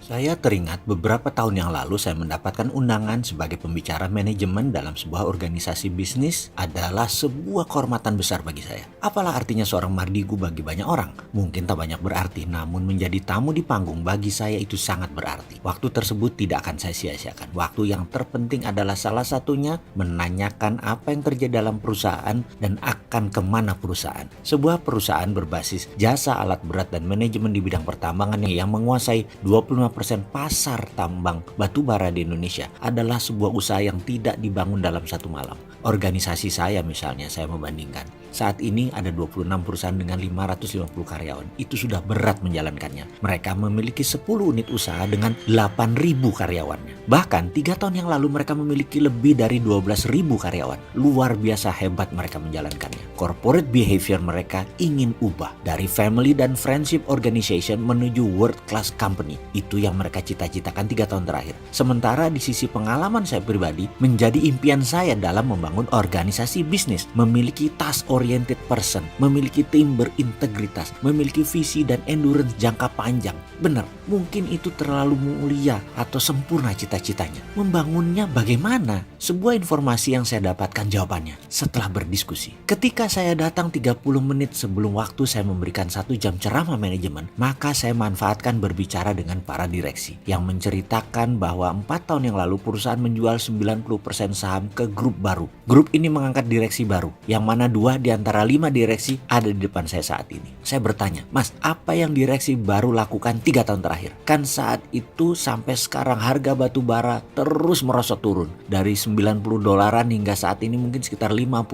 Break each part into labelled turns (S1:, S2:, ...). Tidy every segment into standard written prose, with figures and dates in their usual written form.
S1: Saya teringat beberapa tahun yang lalu saya mendapatkan undangan sebagai pembicara manajemen dalam sebuah organisasi bisnis adalah sebuah kehormatan besar bagi saya. Apalah artinya seorang Mardigu bagi banyak orang? Mungkin tak banyak berarti, namun menjadi tamu di panggung bagi saya itu sangat berarti. Waktu tersebut tidak akan saya sia-siakan. Waktu yang terpenting adalah salah satunya menanyakan apa yang terjadi dalam perusahaan dan akan kemana perusahaan. Sebuah perusahaan berbasis jasa alat berat dan manajemen di bidang pertambangan yang menguasai 25% pasar tambang batu bara di Indonesia adalah sebuah usaha yang tidak dibangun dalam satu malam. Organisasi saya misalnya, saya membandingkan. Saat ini ada 26 perusahaan dengan 550 karyawan. Itu sudah berat menjalankannya. Mereka memiliki 10 unit usaha dengan 8.000 karyawannya. Bahkan 3 tahun yang lalu mereka memiliki lebih dari 12.000 karyawan. Luar biasa hebat mereka menjalankannya. Corporate behavior mereka ingin ubah dari family dan friendship organization menuju world class company. Itu yang mereka cita-citakan 3 tahun terakhir. Sementara di sisi pengalaman saya pribadi, menjadi impian saya dalam membangun organisasi bisnis, memiliki task oriented person, memiliki tim berintegritas, memiliki visi dan endurance jangka panjang. Benar, mungkin itu terlalu mulia atau sempurna cita-citanya. Membangunnya bagaimana? Sebuah informasi yang saya dapatkan jawabannya setelah berdiskusi. Ketika saya datang 30 menit sebelum waktu saya memberikan 1 jam ceramah manajemen, maka saya manfaatkan berbicara dengan para direksi yang menceritakan bahwa 4 tahun yang lalu perusahaan menjual 90% saham ke grup baru. Grup ini mengangkat direksi baru, yang mana 2 di antara 5 direksi ada di depan saya saat ini. Saya bertanya, Mas, apa yang direksi baru lakukan 3 tahun terakhir? Kan saat itu sampai sekarang harga batu bara terus merosot turun. Dari $90 hingga saat ini mungkin sekitar $50.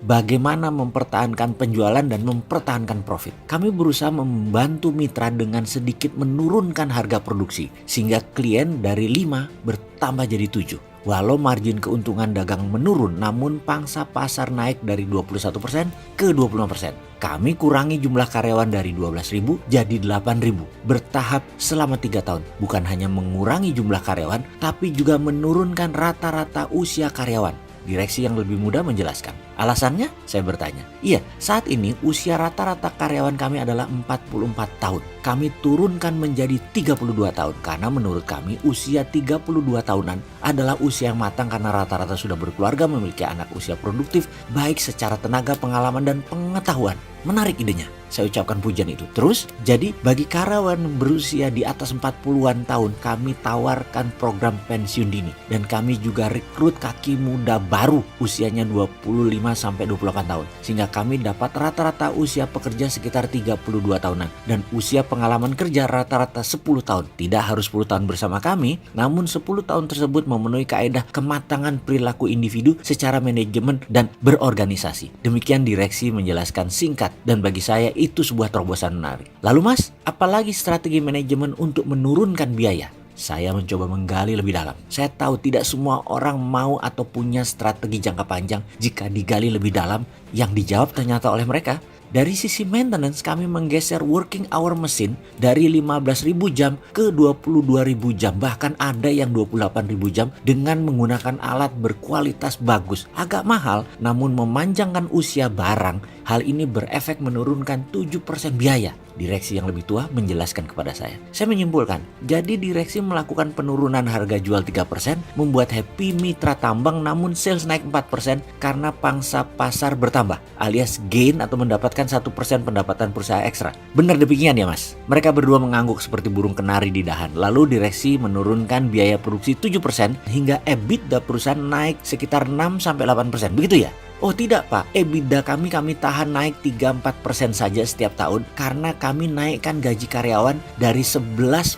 S1: Bagaimana mempertahankan penjualan dan mempertahankan profit? Kami berusaha membantu mitra dengan sedikit menurunkan harga produksi, sehingga klien dari 5 bertambah jadi 7. Walau margin keuntungan dagang menurun, namun pangsa pasar naik dari 21% ke 25%. Kami kurangi jumlah karyawan dari 12.000 jadi 8.000. Bertahap selama 3 tahun. Bukan hanya mengurangi jumlah karyawan, tapi juga menurunkan rata-rata usia karyawan. Direksi yang lebih muda menjelaskan. Alasannya? Saya bertanya. Iya, saat ini usia rata-rata karyawan kami adalah 44 tahun. Kami turunkan menjadi 32 tahun karena menurut kami usia 32 tahunan adalah usia yang matang karena rata-rata sudah berkeluarga, memiliki anak usia produktif, baik secara tenaga, pengalaman, dan pengetahuan. Menarik idenya. Saya ucapkan pujian itu. Terus, jadi bagi karyawan berusia di atas 40-an tahun, kami tawarkan program pensiun dini. Dan kami juga rekrut kaki muda baru usianya 25-28 tahun. Sehingga kami dapat rata-rata usia pekerja sekitar 32 tahunan. Dan usia pengalaman kerja rata-rata 10 tahun. Tidak harus 10 tahun bersama kami, namun 10 tahun tersebut memenuhi kaedah kematangan perilaku individu secara manajemen dan berorganisasi. Demikian direksi menjelaskan singkat. Dan bagi saya itu sebuah terobosan menarik. Lalu Mas, apalagi strategi manajemen untuk menurunkan biaya? Saya mencoba menggali lebih dalam. Saya tahu tidak semua orang mau atau punya strategi jangka panjang. Jika digali lebih dalam, yang dijawab ternyata oleh mereka. Dari sisi maintenance, kami menggeser working hour mesin dari 15.000 jam ke 22.000 jam. Bahkan ada yang 28.000 jam dengan menggunakan alat berkualitas bagus. Agak mahal, namun memanjangkan usia barang. Hal ini berefek menurunkan 7% biaya. Direksi yang lebih tua menjelaskan kepada saya. Saya menyimpulkan, jadi direksi melakukan penurunan harga jual 3%, membuat happy mitra tambang namun sales naik 4% karena pangsa pasar bertambah, alias gain atau mendapatkan 1% pendapatan perusahaan ekstra. Benar demikian ya Mas? Mereka berdua mengangguk seperti burung kenari di dahan. Lalu direksi menurunkan biaya produksi 7% hingga EBITDA perusahaan naik sekitar 6-8%. Begitu ya? Oh tidak Pak, EBITDA kami tahan naik 3-4% saja setiap tahun karena kami naikkan gaji karyawan dari 11%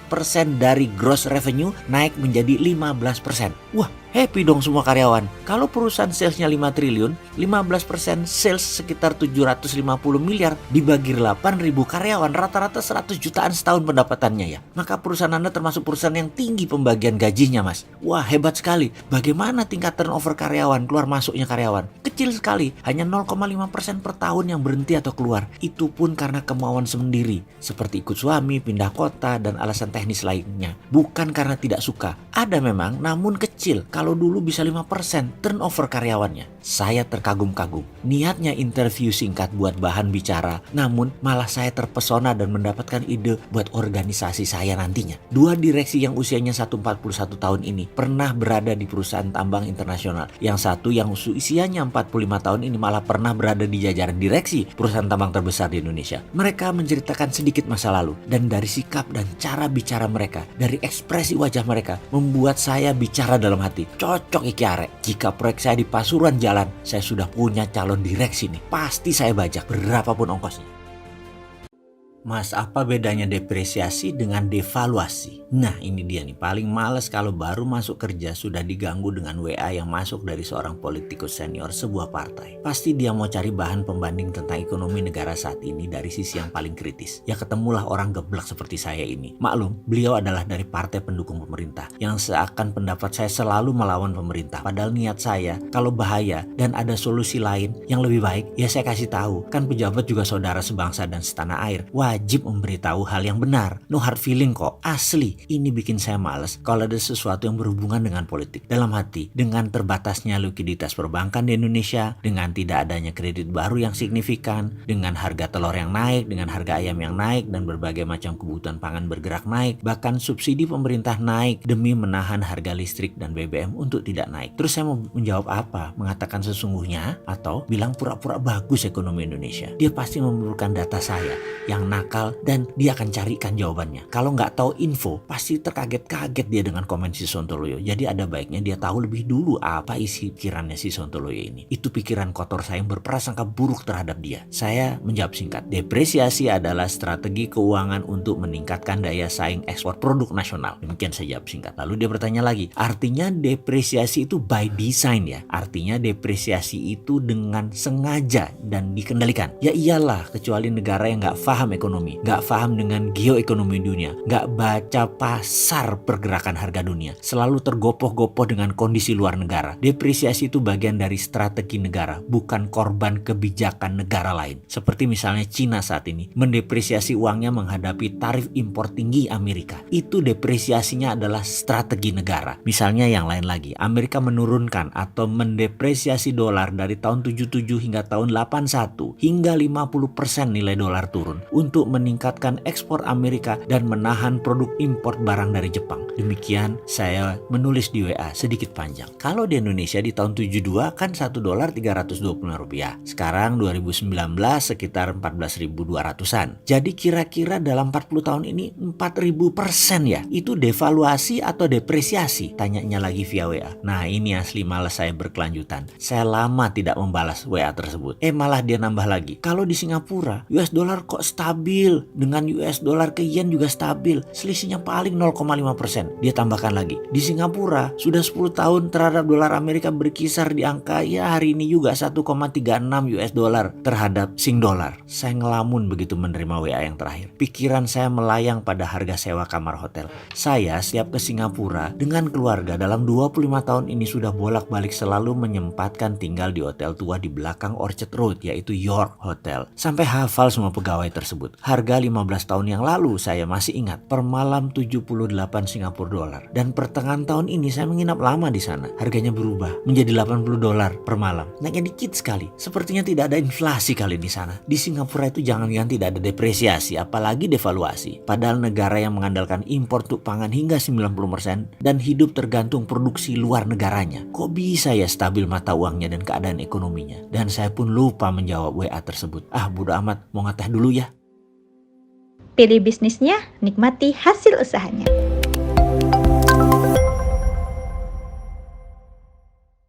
S1: dari gross revenue naik menjadi 15%. Wah, happy dong semua karyawan. Kalau perusahaan salesnya 5 triliun, 15% sales sekitar 750 miliar dibagi 8.000 karyawan, rata-rata 100 jutaan setahun pendapatannya ya. Maka perusahaan Anda termasuk perusahaan yang tinggi pembagian gajinya Mas. Wah hebat sekali. Bagaimana tingkat turnover karyawan, keluar masuknya karyawan? Kecil sekali, hanya 0,5% per tahun yang berhenti atau keluar. Itu pun karena kemauan sendiri, seperti ikut suami, pindah kota, dan alasan teknis lainnya. Bukan karena tidak suka. Ada memang, namun kecil. Kalau Kalau dulu bisa 5% turnover karyawannya. Saya terkagum-kagum. Niatnya interview singkat buat bahan bicara, namun malah saya terpesona dan mendapatkan ide buat organisasi saya nantinya. Dua direksi yang usianya 141 tahun ini pernah berada di perusahaan tambang internasional. Yang satu yang usianya 45 tahun ini malah pernah berada di jajaran direksi perusahaan tambang terbesar di Indonesia. Mereka menceritakan sedikit masa lalu, dan dari sikap dan cara bicara mereka, dari ekspresi wajah mereka, membuat saya bicara dalam hati, cocok iki arek. Jika proyek saya di Pasuruan jalan, saya sudah punya calon direksi nih. Pasti saya bajak berapapun ongkosnya. Mas, apa bedanya depresiasi dengan devaluasi? Nah, ini dia nih, paling males kalau baru masuk kerja sudah diganggu dengan WA yang masuk dari seorang politikus senior sebuah partai. Pasti dia mau cari bahan pembanding tentang ekonomi negara saat ini dari sisi yang paling kritis. Ya ketemulah orang geblek seperti saya ini. Maklum, beliau adalah dari partai pendukung pemerintah, yang seakan pendapat saya selalu melawan pemerintah. Padahal niat saya, kalau bahaya dan ada solusi lain yang lebih baik, ya saya kasih tahu. Kan pejabat juga saudara sebangsa dan setanah air. Wajib memberitahu hal yang benar. No hard feeling kok, asli. Ini bikin saya males kalau ada sesuatu yang berhubungan dengan politik. Dalam hati, dengan terbatasnya likuiditas perbankan di Indonesia, dengan tidak adanya kredit baru yang signifikan, dengan harga telur yang naik, dengan harga ayam yang naik, dan berbagai macam kebutuhan pangan bergerak naik, bahkan subsidi pemerintah naik demi menahan harga listrik dan BBM untuk tidak naik. Terus saya mau menjawab apa? Mengatakan sesungguhnya atau bilang pura-pura bagus ekonomi Indonesia? Dia pasti memerlukan data saya yang nakal dan dia akan carikan jawabannya. Kalau nggak tahu info, pasti terkaget-kaget dia dengan komen si Sontoloyo. Jadi ada baiknya dia tahu lebih dulu apa isi pikirannya si Sontoloyo ini. Itu pikiran kotor saya yang berprasangka buruk terhadap dia. Saya menjawab singkat. Depresiasi adalah strategi keuangan untuk meningkatkan daya saing ekspor produk nasional. Demikian saya jawab singkat. Lalu dia bertanya lagi, artinya depresiasi itu by design ya? Artinya depresiasi itu dengan sengaja dan dikendalikan? Ya iyalah, kecuali negara yang nggak paham ekonomi, nggak paham dengan geoekonomi dunia, nggak baca pasar pergerakan harga dunia, selalu tergopoh-gopoh dengan kondisi luar negara. Depresiasi itu bagian dari strategi negara, bukan korban kebijakan negara lain. Seperti misalnya Cina saat ini mendepresiasi uangnya menghadapi tarif impor tinggi Amerika. Itu depresiasinya adalah strategi negara. Misalnya yang lain lagi, Amerika menurunkan atau mendepresiasi dolar dari tahun 77 hingga tahun 81 hingga 50% nilai dolar turun untuk meningkatkan ekspor Amerika dan menahan produk impor barang dari Jepang. Demikian saya menulis di WA sedikit panjang. Kalau di Indonesia di tahun 72 kan 1 dolar 325 rupiah. Sekarang 2019 sekitar 14.200-an. Jadi kira-kira dalam 40 tahun ini 4.000% ya. Itu devaluasi atau depresiasi? Tanyanya lagi via WA. Nah ini asli malas saya berkelanjutan. Saya lama tidak membalas WA tersebut. Malah dia nambah lagi. Kalau di Singapura US dollar kok stabil, dengan US dollar ke yen juga stabil, selisihnya paling 0,5%. Dia tambahkan lagi, di Singapura sudah 10 tahun terhadap dolar Amerika berkisar di angka ya hari ini juga 1,36 US dollar terhadap Sing dollar. Saya ngelamun begitu menerima WA yang terakhir. Pikiran saya melayang pada harga sewa kamar hotel. Saya setiap ke Singapura dengan keluarga dalam 25 tahun ini sudah bolak-balik selalu menyempatkan tinggal di hotel tua di belakang Orchard Road, yaitu York Hotel. Sampai hafal semua pegawai tersebut. Harga 15 tahun yang lalu saya masih ingat, per malam 78 Singapura dolar. Dan pertengahan tahun ini saya menginap lama di sana. Harganya berubah menjadi 80 dolar per malam. Naiknya dikit sekali. Sepertinya tidak ada inflasi kali di sana. Di Singapura itu jangan-jangan tidak ada depresiasi, apalagi devaluasi. Padahal negara yang mengandalkan impor untuk pangan hingga 90% dan hidup tergantung produksi luar negaranya. Kok bisa ya stabil mata uangnya dan keadaan ekonominya? Dan saya pun lupa menjawab WA tersebut. Bodo amat, mau ngeteh dulu ya.
S2: Pilih bisnisnya, nikmati hasil usahanya.